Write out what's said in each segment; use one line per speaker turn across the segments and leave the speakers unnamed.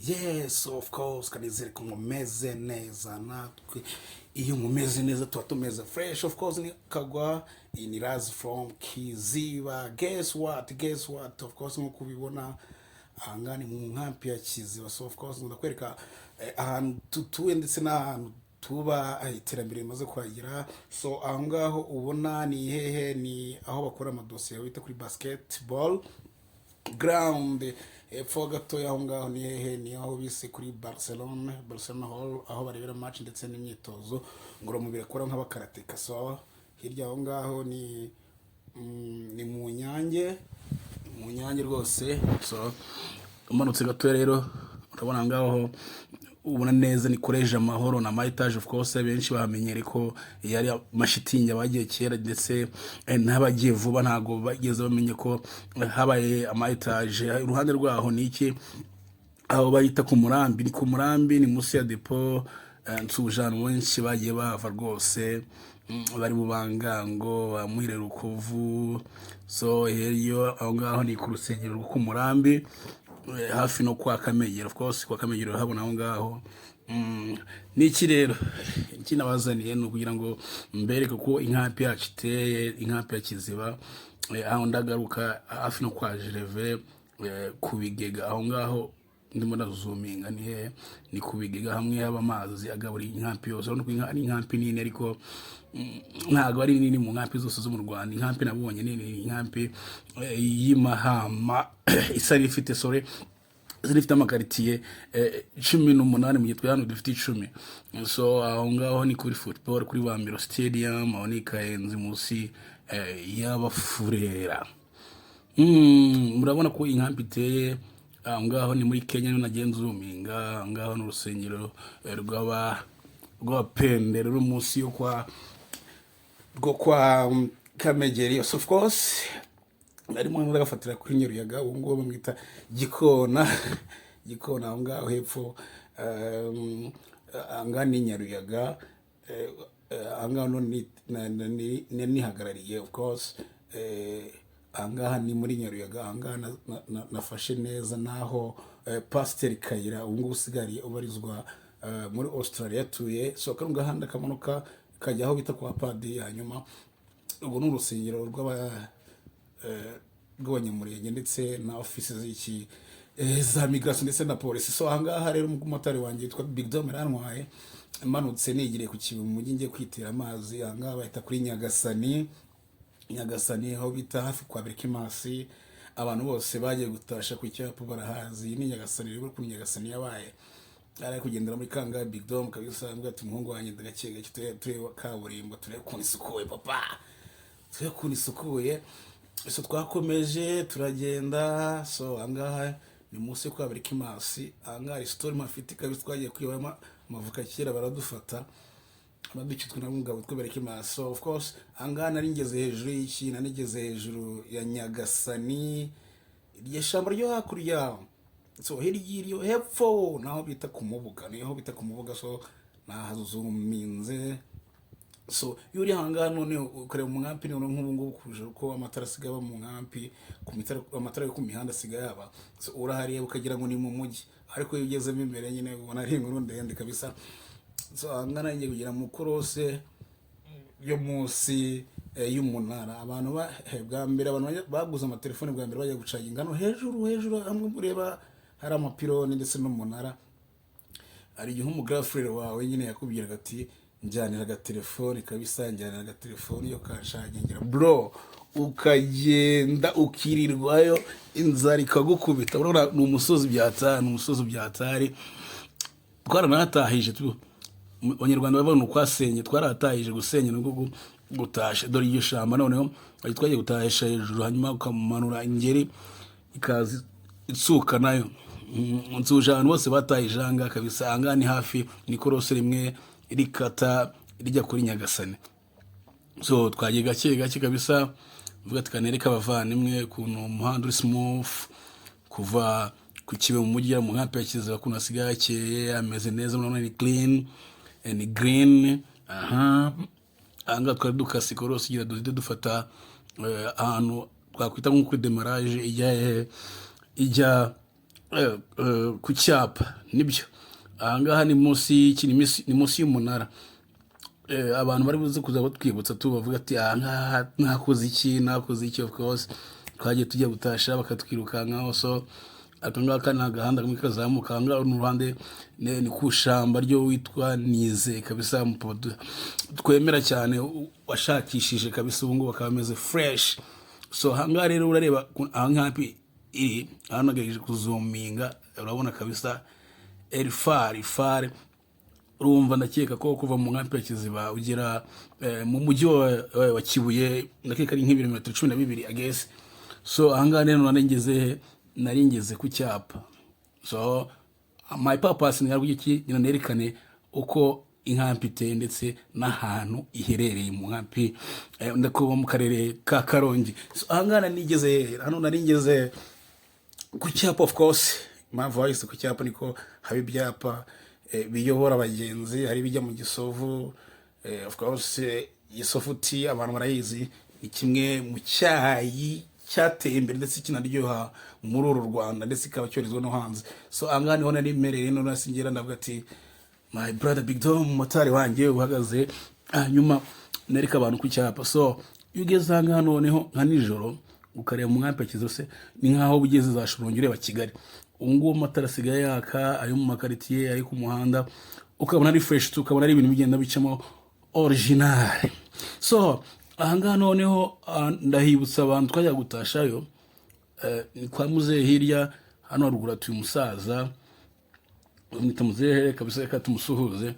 Yes, of course, kanizere ko mumeze neza natwe. Iyo mumeze neza tuba tumeze fresh. Of course ni kagwa ni Raz from Kiziba. Guess what? Of course nkuko ubibona ahangani mu nkampi ya Kiziba. So of course ndakwereka ahantu tutuye ndetse n'ahantu tuba iterambere rimaze kuhagera. So aho ngaho ubona ni hehe, ni aho bakora amadosiye wita kuri basketball ground. Epfo gatoya aho ngaho ni hehe, ni aho bise kuri Barcelona Hall, aho barebera match ndetse n'imyitozo ngororamubiri akora nk'abakarateka. So hirya aho ngaho ni mu nyange rwose. So umanutse gatoya rero urabona ngaho ubona neza ni College Amahoro na Maitage. Of course benshi bahamenyere ko yari amashitingi abagiye kera ndetse n'abagiye vuba ntago bageze bamenye ko habaye Maitage. Iruhande rwaho ni iki, aho bayita ku Murambi, ni ku Murambi, ni musi ya depo nsujana wenshi bagiye bava rwose, bari mu Bangango bamwire Rukovu. So heriyo aho ngaho ni ku rusengero rwo ku Murambi, hafi no kwa Kamegero. Of course kwa Kamegero habona aho ngaho. Niki rero kinabazaniye no kugira ngo mbereke ko inkampi yacu iteye, inkampi ya Kiziba. Aho ndagaruka hafi no kwa Jereve ku Bigega, aho ngaho ndimo ndazuminga ni ku Bigega hamwe haba amazi agaburi inkampi yose. Urabona ko ari inkampi nini, ariko ntago ari nini mu nkampi zose zo mu Rwanda. Inkampi nabonye nini, inkampi y'Imahama isari ifite zifite amakaritiye 18 mu gitwe, hano dufite 10. So aho ngaho ni kuri football kuri Bambiro Stadium, aho ni Kayenzi musi y'Abafurera. Murabona ko inkampi iteye aho ngaho ni muri Kenya. Nagenzuminga aho ngaho n'urusengero rw'Abapendere ruri munsi yo kwa Kamegeri. Of course arimo ndagafatira kuri Nyaruyaga, ubu ngubu bamwita Gikona aho ngaho hepfo. Angani Nyaruyaga, angaho nihagarariye. Of course angaha ni muri Nyaruyaga. Angaha nafashe neza naho Pastor Kayira ubu ngubu usigariye ubarizwa muri Australia tuye. So kano gahanda kamanuka kajya aho bita kwa Padiri, hanyuma ubwo n'urusengero rw'Abanyamurenge ndetse na office z'iki za migration ndetse na police. So ahangaha rero umumotari wanjye yitwa Big Dom yarantwaye, manutse nigiriye ku Kibuye mu mujyi ngiye kwitera amazi. Ahangaha bahita kuri Nyagasani aho bita hafi kwa Berkimasi. Abantu bose bagiye gutasha ku cyapa barahazi. Ni Nyagasani rero, kuri Nyagasani yabaye ari kugendera muri Kanga. Big Dom kabisa ambwa ati umuhungu wanjye ndagakega tureba kaburimbo, turebe kuntu isukuye papa, turebe kuntu isukuye. So twakomeje turagenda. So ahangaha ni munsi kwa Berkimasi. Ahangaha story mafiti kabisa, twagiye kwibama amavuka kera baradufata amadukitwe na mugabo twe Berkimasi. So of course ahangaha nari ngeze hejuru y'iki, nanigeze hejuru ya Nyagasani, iryo shamba ryo hakurya. So hirya hepfo naho bita ku Mubuga, niho bita ku Mubuga. So nahazuminze. So yuri hanga none ukorera mu nkampi none nk'ubu ngubu kuje ko amatara sigaba mu nkampi, ku mitara amatara yo ku mihanda sigaba. So urahariye ukagira ngo ni mu mujyi, ariko iyo ugezemo imbere nyine ubona ari inkuru ndende kabisa. So angana ngiye kugira mu Korose yo munsi y'umunara. Abantu bwa mbere abantu baguze amatelefone bwa mbere bajya gucaginga no hejuru hamwe mureba hari amapironi ndetse n'umunara. Ari igihe umugirlfriend wawe nyine yakubwiraga ati njyanira agatelefoni kabisa, njyanira agatelefoni yo kashagingira bro, ukagenda ukirirwayo inzara ikagukubita. Urabona ni umusozi byatari. Twaranatahije Abanyarwanda babona ukwasenye, twaratahije gusenya no gutasha. Dore iyo shamba noneho twagiye gutahisha hejuru, hanyuma ukamanura ingeri ikazi itsuka nayo. Nsujana bose batahije anga kabisa. Anga ni hafi ni Korose rimwe rikata rijya kuri Nyagasani. So twagiye gake kabisa, vuga tukanereka abavanimwe kuntu umuhanda uri smooth kuva ku Kibuye mu mujyi mu nkampi ya Kiziba, kuntu asigaye akeye ameze neza. Urabona ni clean and green. Anga twari dukasi Korose igira dufata ahantu twakwita nko kuri demarage ijya ku cyapa nibyo. Ahangaha ni munsi y'iki, ni munsi y'umunara. Abantu bari buze kuza batwibutsa bavuga ati ahangaha nakoze iki, of course twagiye tujya gutasha bakatwirukankaho. So akangaka ni agahanda kamwe kazamuka, ahangaha n'uruhande ni ku shamba ryo witwa Nize kabisa, twemera cyane washakishije kabisa, ubu ngubu bakaba bameze fresh. So ahangaha rero urareba ahangaha iri hano nagerageje kuzuminga, urabona kabisa fare. Urumva ndakeka ko kuva mu nkambi ya Kiziba ugera mu mujyi wa Kibuye ndakeka ari nk'ibirometero 12 I guess. So ahangaha rero naringeze ku cyapa. So my purpose ni iki, nerekane uko inkambi iteye ndetse n'ahantu iherereye mu nkambi ndako mu karere ka Karongi. So ahangaha naringeze ku cyapa, of course impamvu wahise ku cyapa niko haba ibyapa biyobora abagenzi, hari bijya mu Gisovu. Of course Gisovu tea abantu barayizi, ni kimwe mu cyayi cyateye imbere ndetse kinaryoha muri uru Rwanda ndetse ikaba cyorizwa no hanze. So ahangaha niho nari mereye, no nasingera ndavuga ati my brother Big Dom motari wanjye uhagaze nyuma nereka abantu ku cyapa. So ugeze ahangaha noneho nka nijoro ukareba mu nkambi Kizose, ni nkaho bugeze za Shyorongi ureba Kigali. Nguwo amatara asigaye yaka, ayo mu makaritiye, ayo ku muhanda, ukabona ari fresh, ukabona ari ibintu bigenda bicamo original. So ahangaha noneho ndahibutsa abantu twajya gutashayo, ni kwa muzehe hirya hano haruguru atuye umusaza umwita muzehe kabisa, reka tumusuhuze.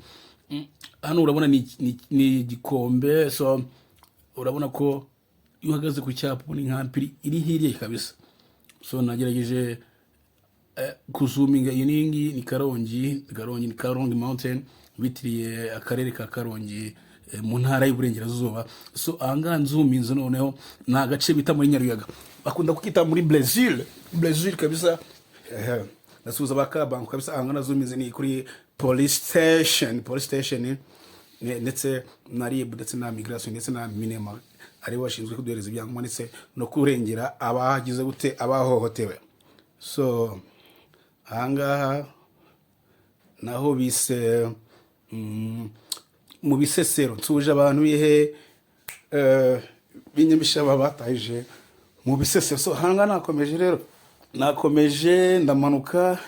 Hano urabona ni Gikombe. So urabona ko iyo uhagaze ku cyapa ni nkambi iri hirya kabisa. So nagerageje kuzuminga iningi ni Karongi Mountain, bitiriye akarere ka Karongi mu ntara y'Uburengerazuba. So ahangaha nzuminze noneho ni agace bita muri Nyaruyaga, bakunda kukita muri Brazil kabisa. Nasuhuza bakabanku kabisa. Ahangaha nazuminze ni kuri police station ndetse na RIB ndetse na migration ndetse na Minema, ari washinzwe kuduhereza ibyangombwa ndetse no kurengera abagize gute abahohotewe. So ahangaha naho bise mu Bisesero, nsuje abantu bihe binyamishaba batahije mu Bisesero. So ahangaha nakomeje ndamanuka.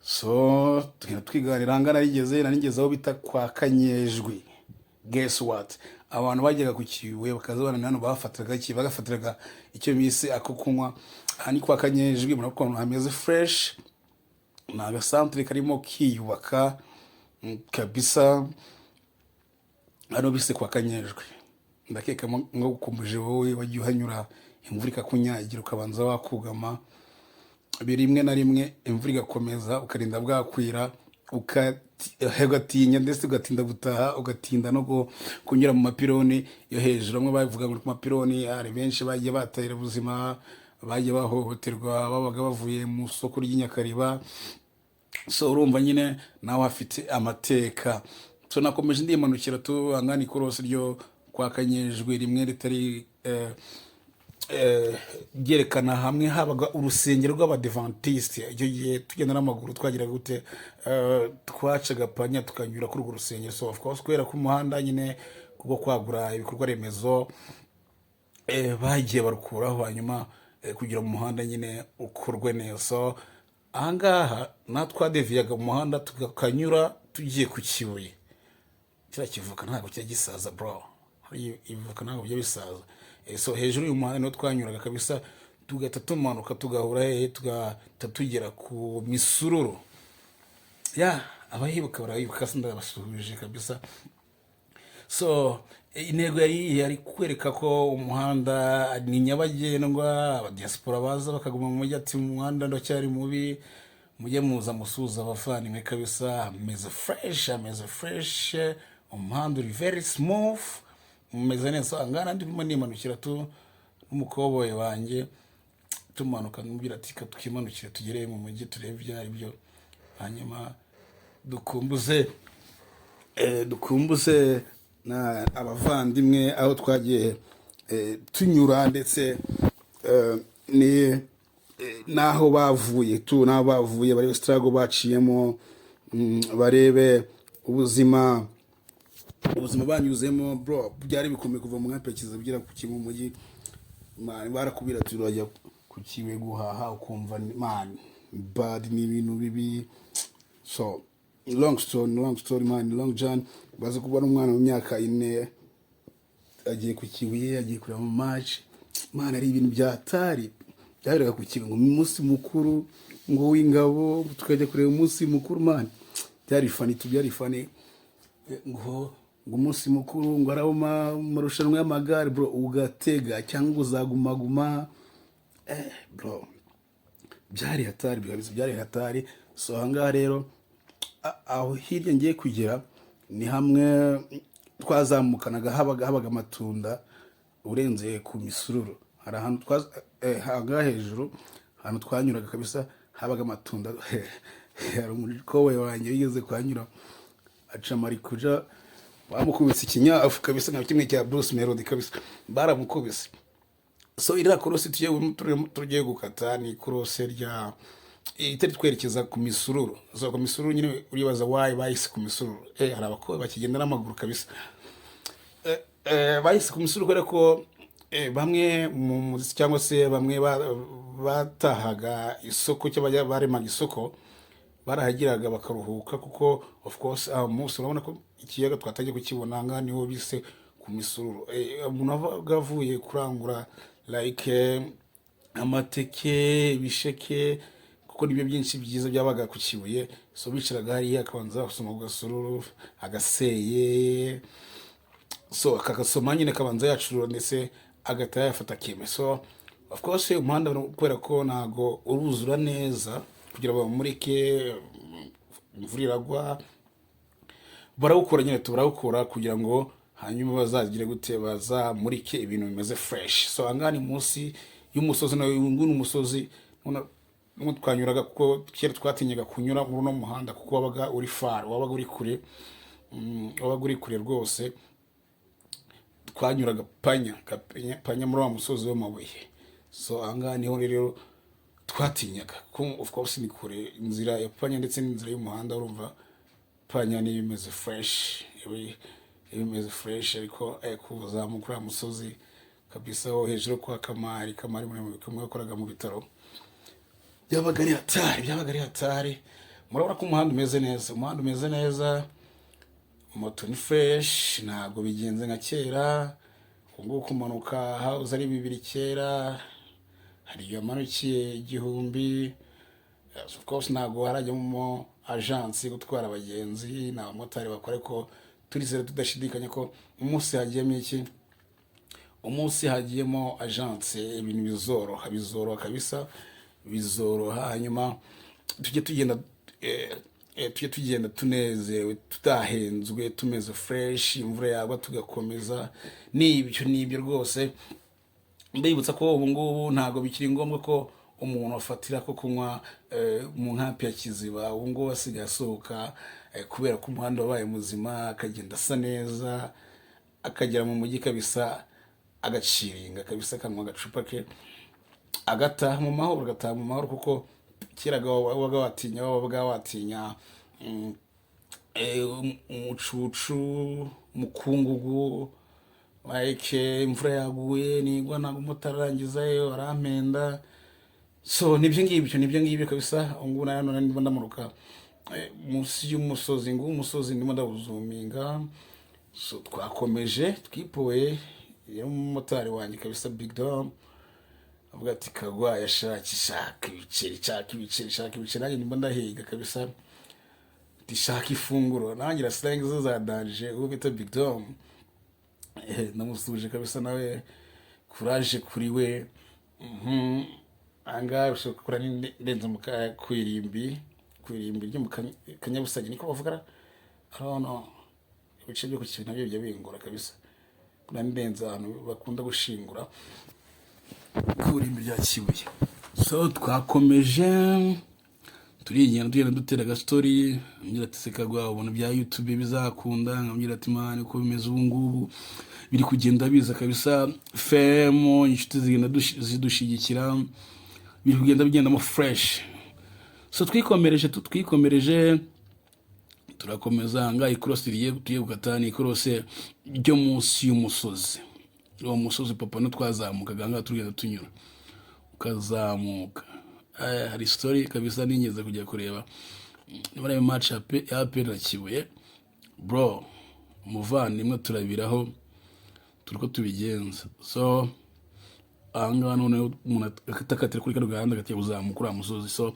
So twiganira ahangaha narigeze aho bita kwa Kanyejwi. Guess what, abantu bageraga ku Kibuye bakazabana nano bagafatiraga icyo bise ako kunywa. Aha ni kwa Kanyejwi, murabona hameze fresh, ni agasantere karimo kiyubaka kabisa. Hano bise kwa Kanyejwi, ndakeka ngo gukumbuje wowe wagiye uhanyura imvura ikakunyagira ukabanza wakugama, birimwe na rimwe imvura igakomeza ukarinda bwakwira, ugatinya ndetse ugatinda gutaha, ugatinda no kunyura mu mapironi yo hejuru. Bamwe bavuga ngo ku mapironi hari benshi bagiye batahira ubuzima, bagiye bahohoterwa, babaga bavuye mu soko ry'Inyakariba. So urumva nyine nawe afite amateka. So nakomeje ndimanukira angana ikorosi ryo kwa Kanyejwi, rimwe ritari gerekana hamwe habaga urusengero rw'Abadventiste. Icyo gihe tugenda n'amaguru twagira gute, twacaga panya tukanyura kuri urwo rusengero. So of course kubera ko umuhanda nyine kuko kwagura ibikorwa remezo bagiye barukuraho hanyuma kugira mu muhanda nyine ukorwe neza. So ahangaha natwadeviyaga mu muhanda tukanyura tugiye ku Kibuye. Kira kivuka ntabwo cya gisaza bro, ivuka ntabwo byo bisaza. So hejuru y'umuhanda no twanyuraga kabisa, tugahita tumanuka tugahura tugera ku Misururu. Abahibuka barahibuka, ndabasuhuje kabisa. So intego yari kwereka ko umuhanda ni nyabagendwa, abadiaspora baza bakaguma mu mujyi ati umuhanda ndacyari mubi, mujye muza musuza abavandimwe kabisa. Ameze fresh, umuhanda uri very smooth, umeze neza. Angana ndimo nimanukira n'umukoboyi wanjye, tumanuka n'ubwira ati tukimanukire tugere mu mujyi turebe ibyo ari byo, hanyuma dukumbuze na abavandimwe aho twagiye tunyura. Ndetse ni naho bavuye naho bavuye barebe struggle baciyemo, barebe ubuzima banyuzemo bro, byari bikomeye kuva mu nkapekiza bugera ku kimwe mujyi man, barakubwira ati urajya ku kiwe guhaha ukumva man bad, ni ibintu bibi. So long story man, long journey. Baza kubona umwana mu myaka 4 agiye ku Kibuye, agiye kureba mu match man, ari ibintu byatari byaberaga ku Kibuye ngo umunsi mukuru ngo w'ingabo, tukajya kureba umunsi mukuru man, byari funny ngo umunsi mukuru ngo araboma marushanwa y'amagare bro, ugatega cyangwa uzagumaguma bro, byari hatari. So ahangaha rero aho hirya ngiye kugera ni hamwe twazamukanaga, habaga amatunda urenze ku misururu, hari ahantu ahangaha hejuru ahantu twanyuraga kabisa habaga amatunda. Hari umukobwa wanjye yigeze kuhanyura aca marikuja, bamukubise ikinyafu kabisa nka kimwe cya Bruce Melody kabisa, baramukubise. So iriya korosi tugiye gukata ni korosi rya itari twerekeza ku misururu. So ku misururu nyine uribaza why bahise ku misururu, hari abakobwa bakigenda n'amaguru kabisa. Bahise ku misururu kubera ko bamwe mu muziki cyangwa se bamwe batahaga isoko cyangwa baremaga isoko, barahagiraga bakaruhuka, kuko of course umunsi urabona ko ikiyaga twatangiye kukibona ngaha niho bise ku misururu. Umuntu avuye kurangura like amateke, ibisheke, kuko nibyo byinshi byiza byabaga ku Kibuye. So bicaraga hariya akabanza gusoma ku gasururu agaseye, so akagasoma nyine akabanza yacurura ndetse agataha yafata kime. So of course umuhanda kubera ko ntago uruzura neza kugira bamurike, imvura iragwa, barawukora nyine tubarawukora kugira ngo hanyuma bazagire gute, bazamurike ibintu bimeze fresh. So angana ni munsi y'umusozi, na ngunu umusozi twanyuraga, kuko kera twatinyaga kunyura muri no muhanda kuko wabaga uri far, wabaga uri kure rwose. Twanyuraga panya muri wa musozi w'amabuye. So angana niho rero twatinyaga, of course ni kure inzira ya panya ndetse n'inzira y'umuhanda, urumva panya ni bimeze fresh, ariko kuzamukura wa musozi kabisa ho hejuru kwa kamari muri kumwe yakoraga mu bitaro, byabaga ari hatari. Murabona ko umuhanda umeze neza, moto ni fresh, ntabwo bigenze nka kera. Ubwo kumanuka house ari 2 kera, hari yamanukiye 1000. Of course ntabwo harajya mu agence gutwara abagenzi na motari bakore, ko turizera tudashidikanya ko umunsi hagiyemo agence ibintu bizoroha kabisa, bizoroha. Hanyuma tujye tugenda tunezewe, tutahenzwe, tumeze fresh, imvura yagwa tugakomeza. Nibyo rwose mbibutsa ko ubu ngubu ntago bikiri ngombwa ko umuntu afatira ko kunywa mu nkampi ya Kiziba. Ubu ngubu asigaye asohoka kubera ko umuhanda wabaye muzima, akagenda asa neza, akagera mu mujyi kabisa, agaciringa kabisa, kanwa agacupa ke, agataha mu mahoro, kuko kiraga wabaga watinya umucucu, mukungugu, like imvura yaguye nigwa ntabwo mutarangizayo arampenda. So nibyo ngibyo kabisa. Ngo nano ndimo ndamuruka munsi y'umusozi, ngo umusozi ndimo ndawuzuminga. So twakomeje twipoye, y'umumotari wanjye kabisa Big Dom avuga ati kagwa yashaka ibiceri, nanjye ndimo ndahiga kabisa, ndishaka ifunguro, nanjye rasanga zo zadanje. Uwo bita Big Dom namusuje kabisa, nawe courage kuri we. Anga ushaka kura ndenze mu kwirimbi ryo mu Kanyabusage niko bavuga. No ibice byo ku kintu nabyo bijya bingora kabisa, kuna ndenze ahantu bakunda gushingura kwirimbi rya Kibuye. So twakomeje tugenda dutera ga story, ngira ati sekagwa ubona bya YouTube bizakunda, ngira ati man ko bimeze ubu ngubu biri kugenda biza kabisa. Femo inshuti zigenda zidushigikira, biri kugenda bigendamo fresh. So twikomereje turakomeza hanga ikorosi tugiye gukata, ni ikorosi ryo munsi y'umusozi. Uwo musozi papa no twazamukaga hanga tugenda tunyura ukazamuka. Hari story kabisa ningeze kujya kureba muri ayo match ya APR na Kibuye bro, umuvandimwe turabiraho turiko tubigenza. So ahangaha none umuntu akatakatira kuri kano gahanda gatiye kuzamuka uriya musozi. So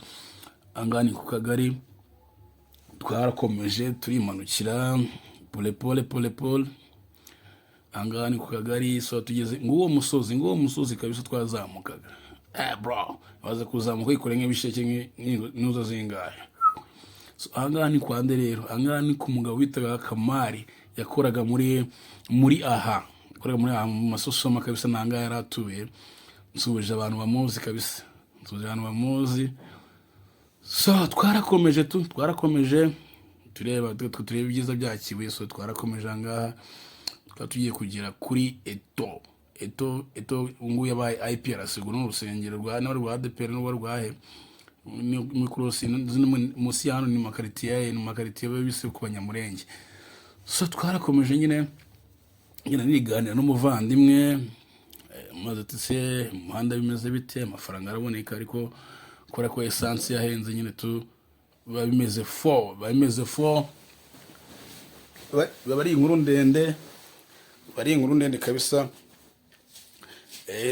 ahangaha ni ku kagari, twarakomeje turimanukira pole. Ahangaha ni ku kagari. So tugeze nguwo musozi kabisa twazamukaga. Bro, waza kuzamuka ikore nk'ibisheke n'uzo zingahe. So ahangaha ni kwande rero, ahangaha ni ku mugabo witaga Kamari yakoraga muri aha, yakoraga muri aha mu masosoma kabisa. Nanga yaratuye, nsubije abantu bamuzi kabisa, So twarakomeje tureba ibyiza bya Kibuye. So twarakomeje ahangaha tugiye kugera kuri Eto ungu yabaye IPRC guno urusengero rwa ADPR no rwahe ni cross musi hano ni makaritiye babise ku Banyamurenge. So twarakomeje nyine niganira n'umuvandimwe maze tse umuhanda bimeze bite, amafaranga araboneka, ariko kora ko essence yahenze nyine babimeze fo bari inkuru ndende kabisa.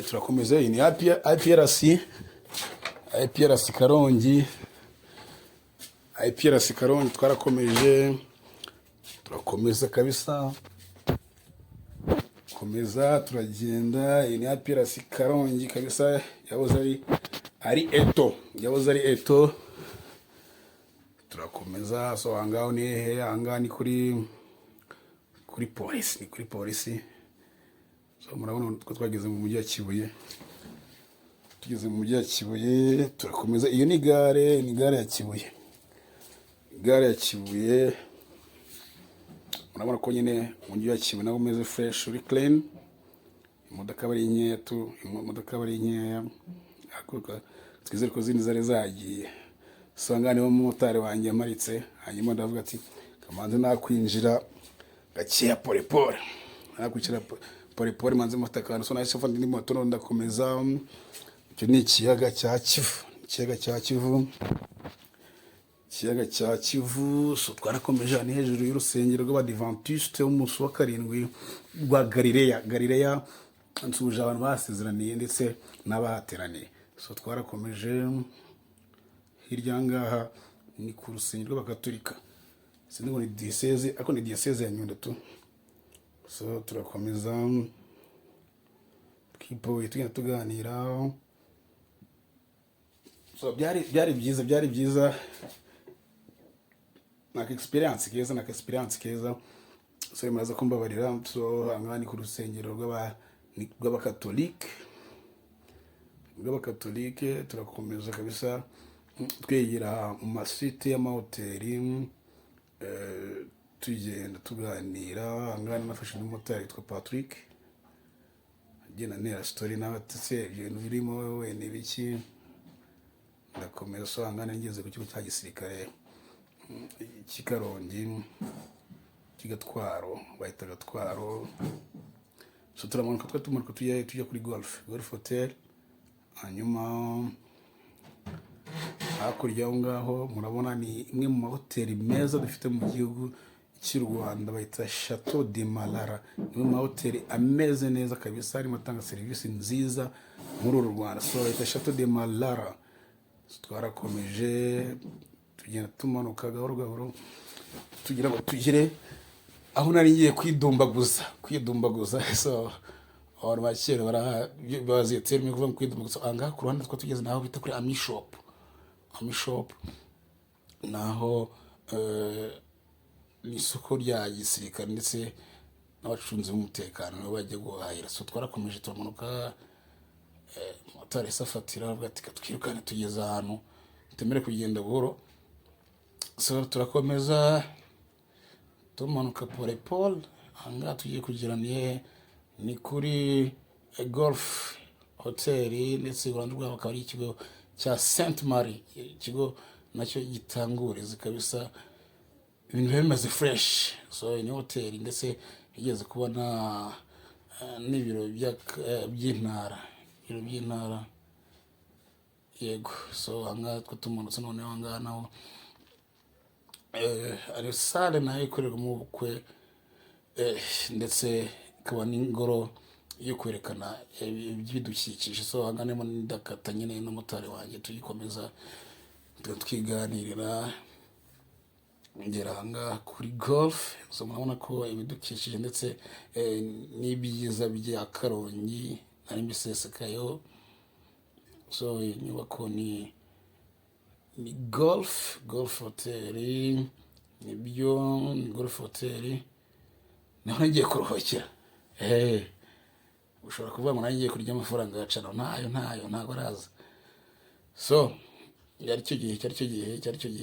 Turakomeza. Iyi ni IPRC Karongi, turakomeza kabisa, turagenda. Iyi ni IPRC Karongi kabisa, yahoze ari Eto, turakomeza. So ahangaho ni hehe? Ahangaha ni kuri polisi. So murabona ko twageze mu mujyi wa Kibuye, turakomeza. Iyo ni gare ya Kibuye, murabona ko nyine umujyi wa Kibuye nawo umeze fresh, uri clean. Imodoka bari nkeya, twizere ko zindi zari zagiye. So ngane wo motari wanjye amaritse, hanyuma ndavuga ati kamanze nakwinjira gakeya pole manze mutakana. So nahise mfata indi moto none ndakomeza. Icyo ni ikiyaga cya Kivu. So twarakomeje ni hejuru y'urusengero rw'Abadiventiste w'umunsi wa karindwi rwa Galileya, nsuje abantu basezeraniye ndetse n'abahateraniye. So twarakomeje hirya ngaha ni ku rusengero rw'Abakatolika, sindi ngo ni diocese, ako ni diocese ya Nyundo tu. So turakomeza tugenda tuganira. So byari byiza na experience keza. So muraza kumbabarira. So ahangaha ni ku rusengero rw'Abakatolike, turakomeza kabisa twegera mu masite y'amahoteli, tugenda tuganira. Ahangaha nafashe n'umumotari witwa Patrick, agenda nera story nawe atse ibintu birimo wewe n'ibiki. Ndakomeza. So ahangaha ngeze ku kigo cya gisirikare cy'Ikarongi, Gatwaro, bahita Gatwaro. So turamanuka tujya kuri Golf Hotel. Hanyuma hakurya aho ngaho murabona ni imwe mu mahoteli meza dufite mu gihugu cy'u Rwanda, bayita Chateau de Malara. Imwe mu mahoteli ameze neza kabisa, harimo atanga serivisi nziza muri uru Rwanda. So bayita Chateau de Malara. Twarakomeje tugenda tumanuka gahoro tugira ngo tugere aho nari ngiye kwidumbaguza. So abantu bakera baziye terme kuvuga kwidumbaguza. Ahangaha ku ruhande tugeze naho bita kuri Ami Shop, naho ni isoko rya gisirikare ndetse n'abacunzi b'umutekano nabo bajya guhahira. So twarakomeje turamanuka, motari safatira avuga ati twirukane tugeze ahantu temere kugenda buhoro. So turakomeza tumanuka pole. Ahangaha tugiye kugira ni kuri Golf Hotel, ndetse uruhande rwabo akaba ari ikigo cya Saint Marie, ikigo nacyo gitanga uburezi kabisa, ibintu biba bimeze fresh. So ni hoteli ndetse igeze kubona n'ibiro by'intara, ibiro by'intara, yego. So ahangaha two tumanutse noneho ahangaha naho ari sale nayo ikorerwamo ubukwe, ndetse ikaba n'ingoro yo kwerekana ibidukikije. So ahangaha ndimo ndakata nyine n'umutari wanjye tugikomeza twiganirira, ngera ahangaha kuri golf. So murabona ko ibidukikije ndetse n'ibyiza bya Karongi nari mbisesekayo. So iyi nyubako ni golf hotel, nibyo ni golf hotel. naho nagiye kuruhukira. Ushobora kuvuga ngo nagiye kurya amafaranga yacana, ntayo ntago araza. So cyari cyo gihe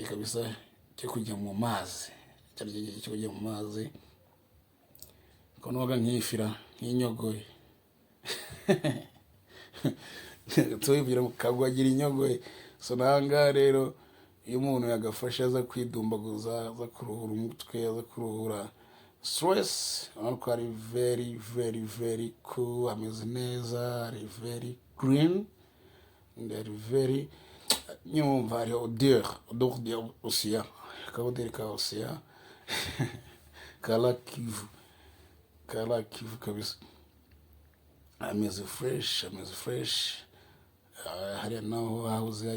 kabisa cyo kujya mu mazi, cyari cyo gihe cyo kujya mu mazi, ko noga nkifira nk'inyogoye tuyibwira mukagwagira inyogoye. So nanga rero iyo umuntu yagafasha aza kwidumbaguza, aza kuruhura umutwe, aza kuruhura stress, ariko ari very cool, ameze neza, ari very green, ari very nyumva ari odeur d'océan, odeur ka océan kala Kivu kabisa, ameze fresh. Hariya naho hahoze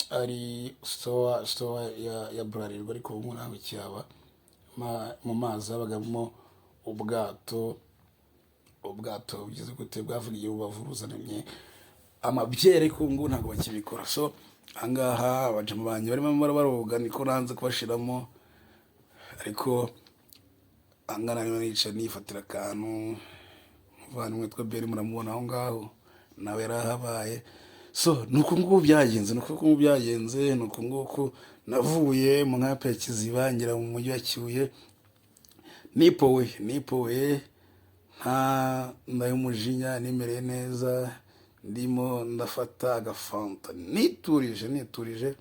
ari store ya Bralirwa, ariko ubu naho icyaba mu mazi habagamo ubwato bugize gute bwavugiye bubavuruzananye amabyere, ko ngo ntabwo bakibikora. So ahangaha abajama banjye barimo baroga, niko nanze kubashiramo, ariko angana nica nifatira akantu. Muvandimwe twa Beri muramubona aho ngaho nawe yarahabaye. So nuko nguko byagenze, nuko nguko navuye mu nkambi ya Kiziba ngira mu mujyi wa Kibuye, nipowe nta ndayumujinya, nimereye neza, ndimo ndafata agafanta, niturije.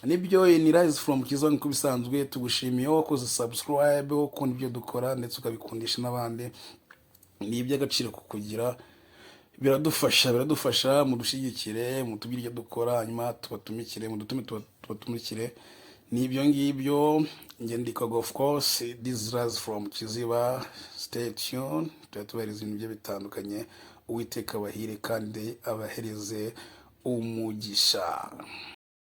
Nibyo ni Rise from Kizo, nkuko bisanzwe. Tugushimiye wakoze subscribe, ukunda ibyo dukora ndetse ukabikundisha n'abandi, ni iby'agaciro kukugira. Biradufasha mudushyigikire, mutubwire ibyo dukora, hanyuma tubatumikire. Nibyo ngibyo, nge ndikaga of course, this is Rise from Kiziba. Stay tuned, tubahereza ibintu bye bitandukanye. Uwiteka abahire kandi abahereze umugisha.